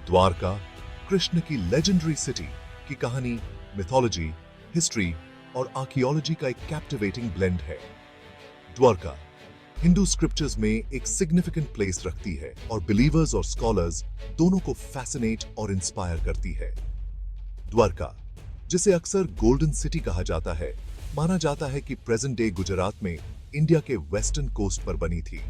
द्वारका कृष्ण की legendary city की कहानी मिथोलॉजी, हिस्ट्री और आर्कियोलॉजी का एक कैप्टिवेटिंग ब्लेंड है। द्वारका हिंदू स्क्रिप्चर्स में एक सिग्निफिकेंट प्लेस रखती है और बिलीवर्स और स्कॉलर्स दोनों को फैसिनेट और इंस्पायर करती है। द्वारका, जिसे अक्सर गोल्डन सिटी कहा जाता है, माना जाता है कि प्रेजेंट डे गुजरात में इंडिया के वेस्टर्न कोस्ट पर बनी थी।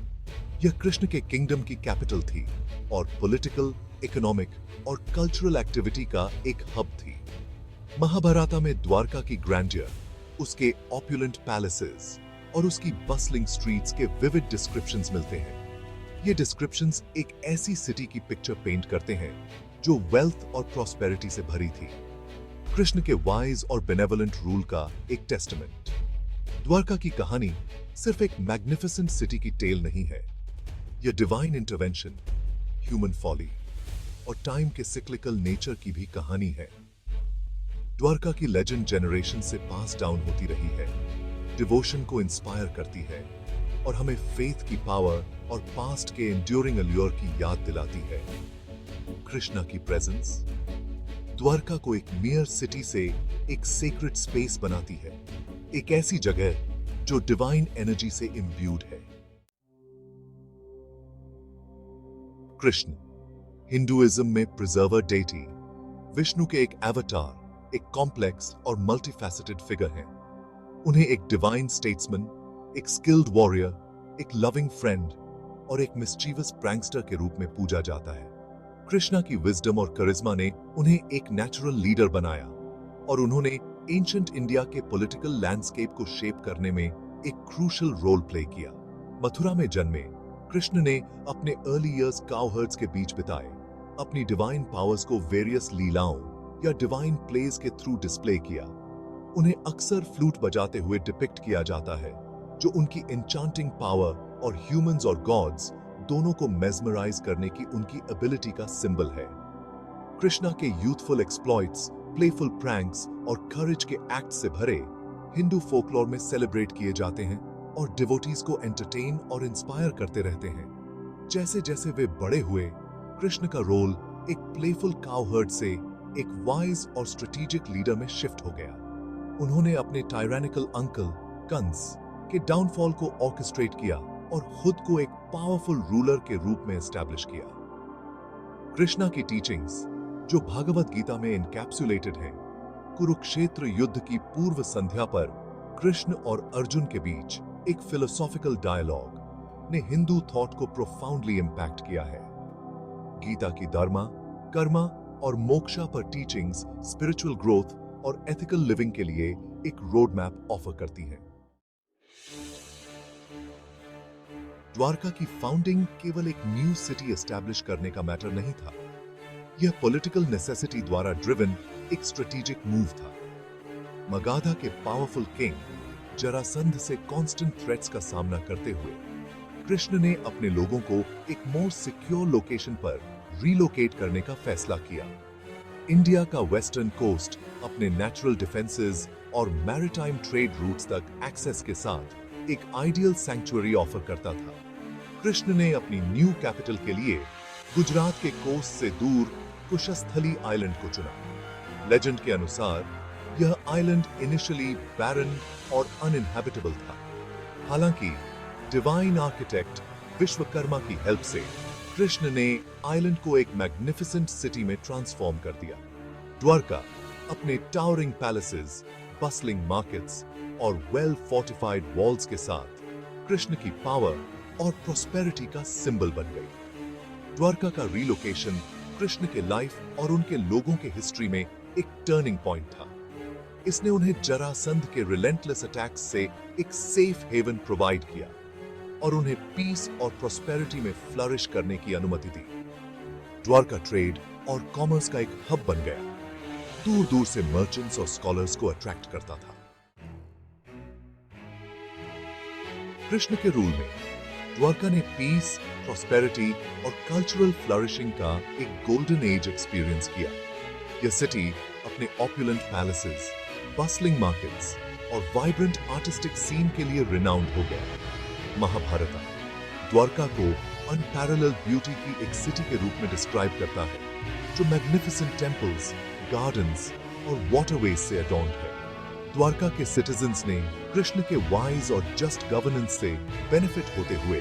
यह कृष्ण के किंगडम की कैपिटल थी और पॉलिटिकल, इकोनॉमिक और कल्चरल एक्टिविटी का एक हब थी। महाभारता में द्वारका की ग्रैंडियर, उसके ऑप्युलेंट पैलेसेस और उसकी बसलिंग स्ट्रीट्स के विविड डिस्क्रिप्शंस मिलते हैं। ये डिस्क्रिप्शंस एक ऐसी सिटी की पिक्चर पेंट करते हैं जो वेल्थ और प्रॉस्पेरिटी से भरी थी, कृष्ण के वाइज और बेनेवोलेंट रूल का एक टेस्टामेंट। द्वारका की कहानी सिर्फ एक मैग्निफिसेंट सिटी की टेल नहीं है, यह डिवाइन इंटरवेंशन, ह्यूमन फॉली और टाइम के सिक्लिकल नेचर की भी कहानी है। द्वारका की लेजेंड जनरेशन से पास डाउन होती रही है, डिवोशन को इंस्पायर करती है और हमें फेथ की पावर और पास्ट के एंड्यूरिंग अल्योर की याद दिलाती है। कृष्णा की प्रेजेंस द्वारका को एक मियर सिटी से एक सेक्रेड स्पेस बनाती है, एक ऐसी जगह जो डिवाइन एनर्जी से इम्ब्यूड है। कृष्ण हिंदुइज्म में प्रिजर्वर डेटी, विष्णु के एक एवतार, एक कॉम्प्लेक्स और मल्टीफैसेटेड फिगर हैं। उन्हें एक डिवाइन स्टेट्समैन, एक स्किल्ड वॉरियर, एक लविंग फ्रेंड और एक मिस्चीवस प्रैंकस्टर के रूप में पूजा जाता है। कृष्णा की विजडम और करिश्मा ने उन्हें एक नेचुरल लीडर बनाया और उन्होंने एंशिएंट इंडिया के पॉलिटिकल लैंडस्केप को शेप करने में एक क्रूशियल रोल प्ले किया। मथुरा में जन्मे कृष्ण ने अपने अर्ली इयर्स काउहर्ड्स के बीच बिताए, अपनी डिवाइन पावर्स को वेरियस लीलाओं या डिवाइन प्लेस के थ्रू डिस्प्ले किया। उन्हें अक्सर फ्लूट बजाते हुए डिपिक्ट किया जाता है, जो उनकी एन्चांटिंग पावर और ह्यूमंस और गॉड्स दोनों को मेस्मराइज करने की उनकी एबिलिटी का सिंबल है। कृष्णा के यूथफुल एक्सप्लॉइट्स, प्लेफुल प्रैंक्स और करेज के एक्ट से भरे हिंदू फोकलोर में सेलिब्रेट किए जाते हैं और डिवोटीज को एंटरटेन और इंस्पायर करते रहते हैं। जैसे जैसे वे बड़े हुए, कृष्ण का रोल एक प्लेफुल काउहर्ड से एक वाइज और स्ट्रेटेजिक लीडर में शिफ्ट हो गया। उन्होंने अपने टायरैनिकल अंकल कंस के डाउनफॉल को ऑर्केस्ट्रेट किया और खुद को एक पावरफुल रूलर के रूप में एस्टैब्लिश किया। कृष्णा की टीचिंग्स, जो भागवत गीता में इनकैप्सुलेटेड हैं, कुरुक्षेत्र युद्ध की पूर्व संध्या पर कृष्ण और अर्जुन के बीच एक फिलोसॉफिकल डायलॉग ने हिंदू थॉट को प्रोफाउंडली इंपैक्ट किया है। गीता की धर्मा, कर्मा और मोक्षा पर टीचिंग्स स्पिरिचुअल ग्रोथ और एथिकल लिविंग के लिए एक रोड मैप ऑफर करती हैं। द्वारका की फाउंडिंग केवल एक न्यू सिटी एस्टैब्लिश करने का मैटर नहीं था, यह पॉलिटिकल नेसेसिटी द्वारा ड्रिवन एक स्ट्रेटेजिक मूव था। मगधा के पावरफुल किंग जरासंध से कांस्टेंट थ्रेट्स का सामना करते हुए कृष्ण ने अपने लोगों को एक मोर सिक्योर लोकेशन पर रीलोकेट करने का फैसला किया। इंडिया का वेस्टर्न कोस्ट अपने नेचुरल डिफेंसेस और मैरिटाइम ट्रेड रूट्स तक एक्सेस के साथ एक आइडियल सैंक्चुअरी ऑफर करता था। कृष्ण ने अपनी न्यू कैपिटल के लिए गुजरात के कोस्ट से दूर कुशस्थली आइलैंड को चुना। लेजेंड के अनुसार यह आइलैंड इनिशियली बैरन और अनइनहैबिटेबल था। हालांकि डिवाइन आर्किटेक्ट विश्वकर्मा की हेल्प से कृष्ण ने आइलैंड को एक मैग्निफिसेंट सिटी में ट्रांसफॉर्म कर दिया। द्वारका अपने टावरिंग पैलेसेस, बसलिंग मार्केट्स और वेल फोर्टिफाइड वॉल्स के साथ कृष्ण की पावर और प्रॉस्पेरिटी का सिंबल बन गई। द्वारका का रीलोकेशन कृष्ण के लाइफ और उनके लोगों के हिस्ट्री में एक टर्निंग पॉइंट था। इसने उन्हें जरासंध के रिलेंटलेस अटैक्स से एक सेफ हेवन प्रोवाइड किया और उन्हें पीस और प्रॉस्पेरिटी में फ्लरिश करने की अनुमति दी। द्वारका ट्रेड और कॉमर्स का एक हब बन गया, दूर दूर से मर्चेंट्स और स्कॉलर्स को अट्रैक्ट करता था। कृष्ण के रूल में द्वारका ने पीस, प्रॉस्पेरिटी और कल्चरल फ्लरिशिंग का एक गोल्डन एज एक्सपीरियंस किया। यह सिटी अपने ऑप्युलेंट पैलेसेस, बसलिंग मार्केट्स और वाइब्रेंट आर्टिस्टिक सीन के लिए रिनाउंड हो गया। महाभारत द्वारका को अनपैरेलल्ड ब्यूटी की एक सिटी के रूप में डिस्क्राइब करता है। जो मैग्निफिसेंट टेम्पल्स, गार्डन्स और वाटरवेज से अडॉर्न्ड है। द्वारका के सिटीजन्स ने कृष्ण के वाइज और जस्ट गवर्नेंस से बेनिफिट होते हुए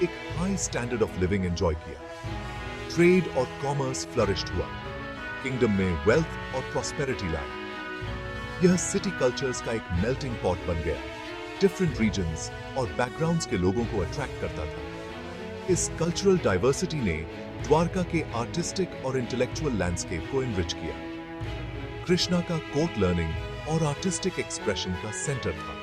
एक high standard of living enjoy किया। ट्रेड और कॉमर्स फ्लरिश्ड हुआ, किंगडम में वेल्थ और प्रॉस्पेरिटी लाई। यह सिटी कल्चर्स का एक मेल्टिंग पॉट बन गया, डिफरेंट रीजन्स और बैकग्राउंड्स के लोगों को अट्रैक्ट करता था। इस कल्चरल डाइवर्सिटी ने द्वारका के आर्टिस्टिक और इंटेलेक्चुअल लैंडस्केप को एनरिच किया। कृष्णा का कोर्ट लर्निंग और आर्टिस्टिक एक्सप्रेशन का सेंटर था।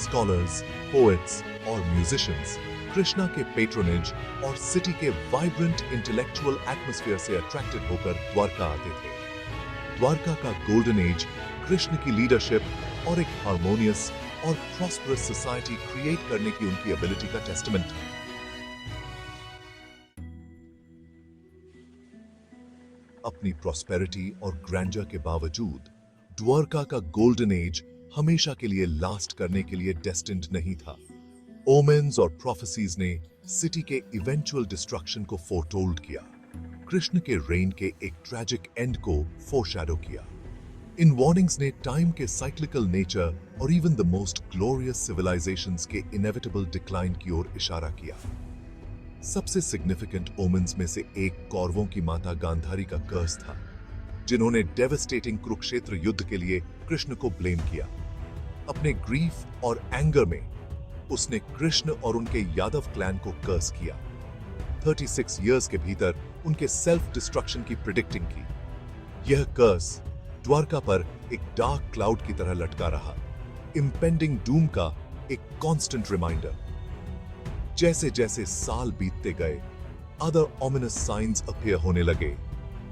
स्कॉलर्स, पोएट्स और म्यूजिशियंस कृष्णा के पेट्रोनेज और सिटी के वाइब्रेंट इंटेलेक्चुअल एटमॉस्फेयर से अट्रैक्टेड होकर द्वारका आते थे। द्वारका का गोल्डन एज कृष्ण की लीडरशिप और एक हार्मोनियस और प्रॉस्परस सोसाइटी क्रिएट करने की उनकी एबिलिटी का टेस्टमेंट है। अपनी प्रॉस्पेरिटी और ग्रैंडर के बावजूद द्वारका का गोल्डन एज हमेशा के लिए लास्ट करने के लिए डेस्टिन्ड नहीं था। ओमेन्स और प्रोफेसीज ने सिटी के इवेंचुअल डिस्ट्रक्शन को फोरटोल्ड किया, कृष्ण के रेन के एक ट्रैजिक एंड को फोरशैडो किया। इन वार्निंग्स ने टाइम के साइक्लिकल नेचर और even the most glorious civilizations के इनेविटेबल डिक्लाइन की ओर इशारा किया। सबसे सिग्निफिकेंट ओमेन्स में से एक कौरवों की माता गांधारी का कर्स था, जिन्होंने डेवास्टेटिंग कुरुक्षेत्र युद्ध के लिए कृष्ण को ब्लेम किया। अपने ग्रीफ और एंगर में उसने कृष्ण और उनके यादव क्लैन को कर्स किया। 36 इयर्स के भीतर उनके सेल्फ डिस्ट्रक्शन की प्रिडिक्टिंग की। यह कर्स द्वारका पर एक डार्क क्लाउड की तरह लटका रहा, इंपेंडिंग डूम का एक कांस्टेंट रिमाइंडर। जैसे जैसे साल बीतते गए, अदर ऑमिनस साइंस अपीयर होने लगे।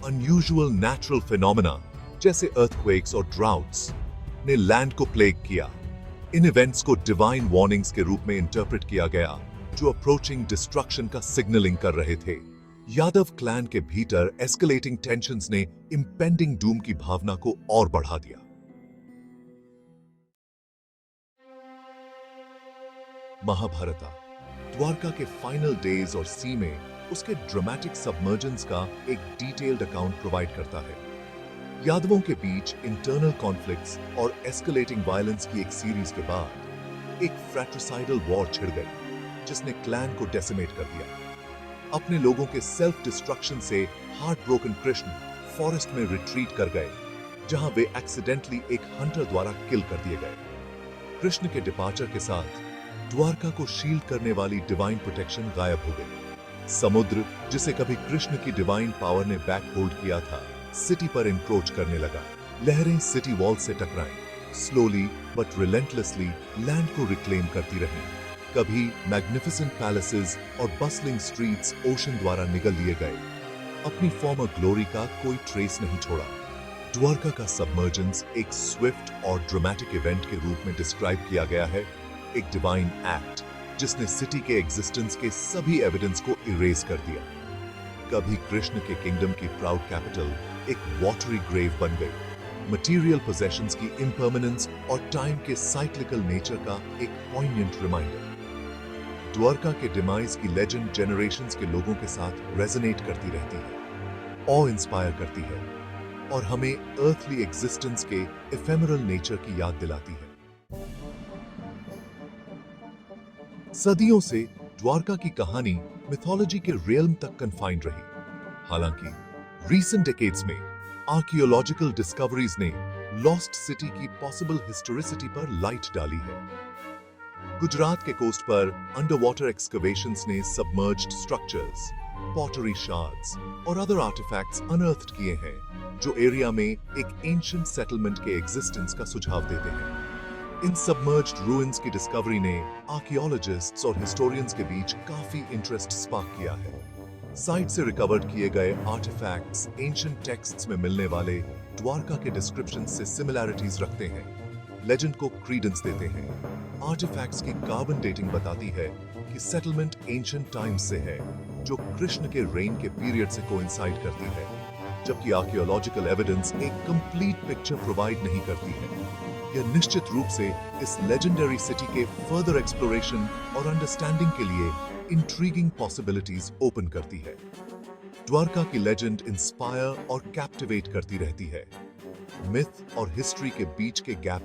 अनयूजुअल नेचुरल फिनोमेना जैसे अर्थक्वेक्स और ड्राउट्स ने लैंड को प्लेग किया। इन इवेंट्स को डिवाइन वार्निंग्स के रूप में इंटरप्रेट किया गया, जो अप्रोचिंग डिस्ट्रक्शन का सिग्नलिंग कर रहे थे। यादव क्लैन के भीतर एस्केलेटिंग टेंशन्स ने इंपेंडिंग डूम की भावना को और बढ़ा दिया। महाभारता द्वारका के फाइनल डेज और सी में उसके ड्रामेटिक सबमर्जेंस का एक डिटेल्ड अकाउंट प्रोवाइड करता है। यादवों के बीच इंटरनल कॉन्फ्लिक्ट्स और एस्केलेटिंग वायलेंस की एक सीरीज के बाद एक फ्रैट्रिसाइडल वॉर छिड़ गई, जिसने क्लैन को डेसिमेट कर दिया। अपने लोगों के सेल्फ डिस्ट्रक्शन से हार्ट ब्रोकन कृष्ण फॉरेस्ट में रिट्रीट कर गए, जहां वे एक्सीडेंटली एक हंटर द्वारा किल कर दिए गए। कृष्ण के डिपार्चर के साथ द्वारका को शील्ड करने वाली डिवाइन प्रोटेक्शन गायब हो गई। समुद्र, जिसे कभी कृष्ण की डिवाइन पावर ने बैक होल्ड किया था, सिटी पर इंक्रोच करने लगा। लहरें सिटी वॉल से टकराईं, स्लोली बट रिलेंटलेसली लैंड को रिक्लेम करती रहीं। कभी मैग्निफिसेंट पैलेसेस और बस्लिंग स्ट्रीट्स ओशन द्वारा निगल लिए गए, अपनी फॉर्मर ग्लोरी का कोई ट्रेस नहीं छोड़ा। द्वारका का सबमर्जेंस एक स्विफ्ट और ड्रामेटिक इवेंट के रूप में डिस्क्राइब किया गया है, एक डिवाइन एक्ट जिसने सिटी के एग्जिस्टेंस के सभी एविडेंस को इरेज कर दिया। कभी कृष्ण के किंगडम की प्राउड कैपिटल एक वॉटरी ग्रेव बन गई। मटेरियल पोजेशंस की इम्पर्मनेंस और टाइम के साइक्लिकल नेचर का एक पॉइंटेंट रिमाइंडर। द्वारका के डिमाइज की लेजेंड जनरेशंस के लोगों के साथ रेजोनेट करती रहती है, ऑ इंस्पायर करती है और हमें अर्थली एग्जिस्टेंस के एफेमरल नेचर की याद दिलाती है। सदियों से द्वारका की कहानी मिथोलॉजी के रियल्म तक कन्फाइंड रही। हालांकि रीसेंट डेकेड्स में आर्कियोलॉजिकल डिस्कवरीज ने लॉस्ट सिटी की पॉसिबल हिस्टोरिसिटी पर लाइट डाली है। गुजरात के कोस्ट पर अंडर वाटर एक्सकवेशंस ने सबमर्ज्ड स्ट्रक्चर्स, पॉटरी शार्ड्स और अदर आर्टिफैक्ट्स अनअर्थड किए हैं, जो एरिया में एक एंशिएंट सेटलमेंट के एग्जिस्टेंस का सुझाव देते हैं। इन सबमर्ज्ड रूइंस की डिस्कवरी ने आर्कियोलॉजिस्ट्स और हिस्टोरियंस के बीच काफी इंटरेस्ट स्पार्क किया है। साइट से रिकवर्ड किए गए आर्टिफैक्ट्स एंशिएंट टेक्स्ट्स में मिलने वाले द्वारका के डिस्क्रिप्शन से सिमिलैरिटीज रखते हैं, लेजेंड को क्रीडेंस देते हैं। आर्टिफैक्ट्स की कार्बन डेटिंग बताती है कि सेटलमेंट एंशिएंट टाइम्स से है, जो कृष्ण के रेन के पीरियड से कोइंसाइड करती है, जबकि आर्कियोलॉजिकल एविडेंस एक कंप्लीट पिक्चर प्रोवाइड नहीं करती है। यह निश्चित रूप से इस लेजेंडरी सिटी के फर्दर एक्सप्लोरेशन और अंडरस्टैंडिंग के लिए इंट्रीगिंग पॉसिबिलिटीज ओपन करती है। द्वारका की लेजेंड इंस्पायर और कैप्टिवेट करती रहती है। मिथ और हिस्ट्री के बीच के गैप